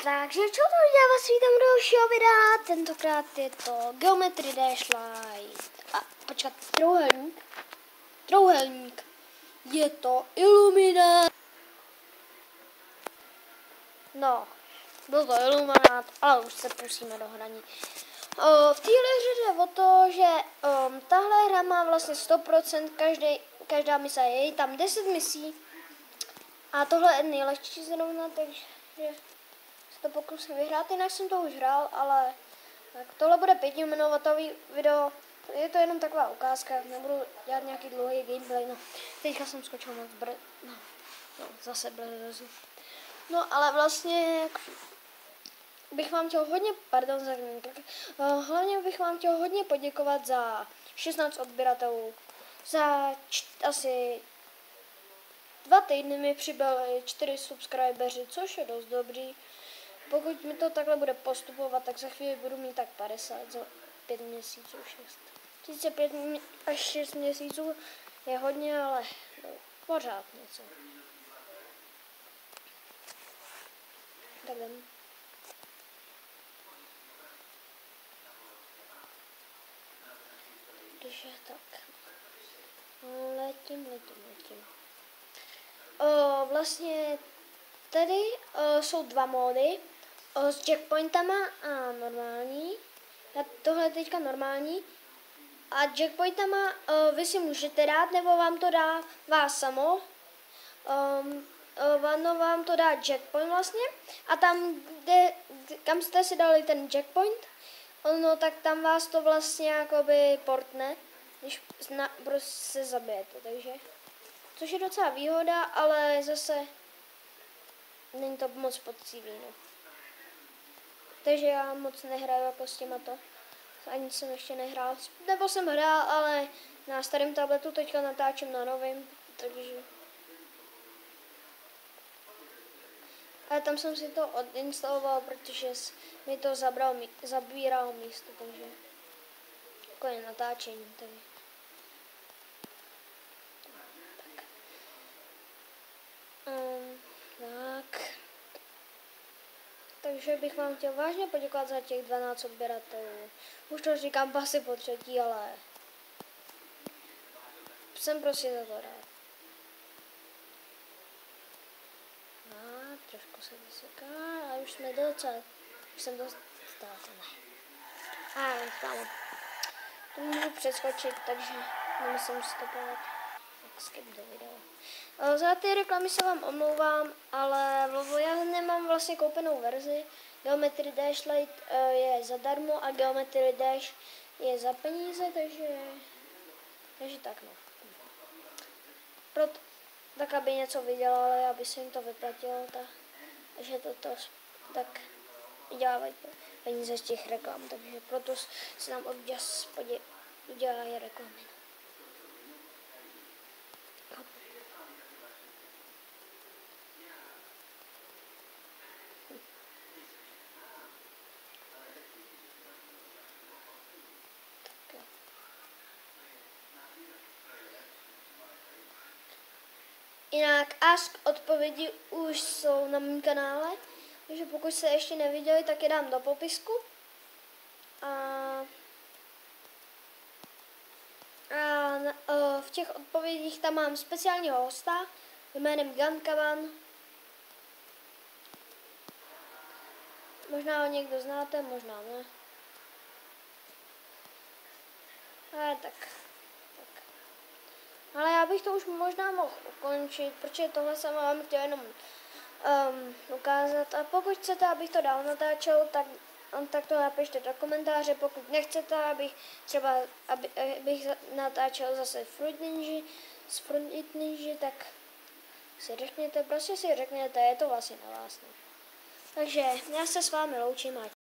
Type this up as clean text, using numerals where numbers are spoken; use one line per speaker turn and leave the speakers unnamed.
Takže čo to já vás vítám do dalšího videa, tentokrát je to Geometry Dash Light. A počkat, trouhelník, je to iluminát. No, byl to iluminát, ale už se pusíme do hraní. V téhle hře jde o to, že tahle hra má vlastně 100%, každá mise je tam 10 misí. A tohle je nejlehčí zrovna, takže se to pokusím vyhrát, jinak jsem to už hrál, ale tak tohle bude 5minutový video, je to jenom taková ukázka, nebudu dělat nějaký dlouhý gameplay, no. Teďka jsem skočil moc zase brzo. No ale vlastně bych vám chtěl hlavně bych vám chtěl hodně poděkovat za 16 odběratelů, za asi 2 týdny mi přibyly 4 subscribeři, což je dost dobrý. Pokud mi to takhle bude postupovat, tak za chvíli budu mít tak 50 za 5 měsíců, 6. Sice 5 až 6 měsíců je hodně, ale pořád něco. Tak jdem. Takže tak. Letím. Vlastně tady jsou 2 módy s checkpointama a normální. Tohle je teďka normální. A checkpointama vy si můžete dát, nebo vám to dá vás samo. Vám to dá checkpoint vlastně. A tam, kam jste si dali ten checkpoint, no tak tam vás to vlastně jakoby portne, když prostě se zabijete, takže. Což je docela výhoda, ale zase není to moc poctivý, no. Takže já moc nehraju jako s těmato. Ani jsem ještě nehrál. Nebo jsem hrál, ale na starém tabletu teďka natáčím na novém, takže. Ale tam jsem si to odinstaloval, protože mi to zabíralo místo, takže. Jako je natáčení, takže. Tak. Takže bych vám chtěl vážně poděkovat za těch 12 odběratelů. Už to říkám asi po třetí, ale jsem prostě za to rád. Trošku se vyseká, ale už jsme už jsem dost kámo. To můžu přeskočit, takže nemusím stopovat. Tak skip do videa. Za ty reklamy se vám omlouvám, ale já nemám vlastně koupenou verzi. Geometry Dash Light je zadarmo a Geometry Dash je za peníze, takže tak no. Tak aby něco vydělali, aby se jim to vyplatilo, takže tak vydělávají peníze z těch reklam, takže proto se nám občas udělají reklamy. Jinak Ask odpovědi už jsou na mém kanále, takže pokud jste ještě neviděli, tak je dám do popisku. V těch odpovědích tam mám speciálního hosta jménem Gankavan. Možná ho někdo znáte, možná ne. Tak. Ale já bych to už možná mohl ukončit, protože tohle jsem vám chtěl jenom ukázat. A pokud chcete, abych to dál natáčel, tak to napište do komentáře. Pokud nechcete, abych natáčel zase Fruit Ninja, tak si řekněte, je to vlastně na vás. No. Takže já se s vámi loučím a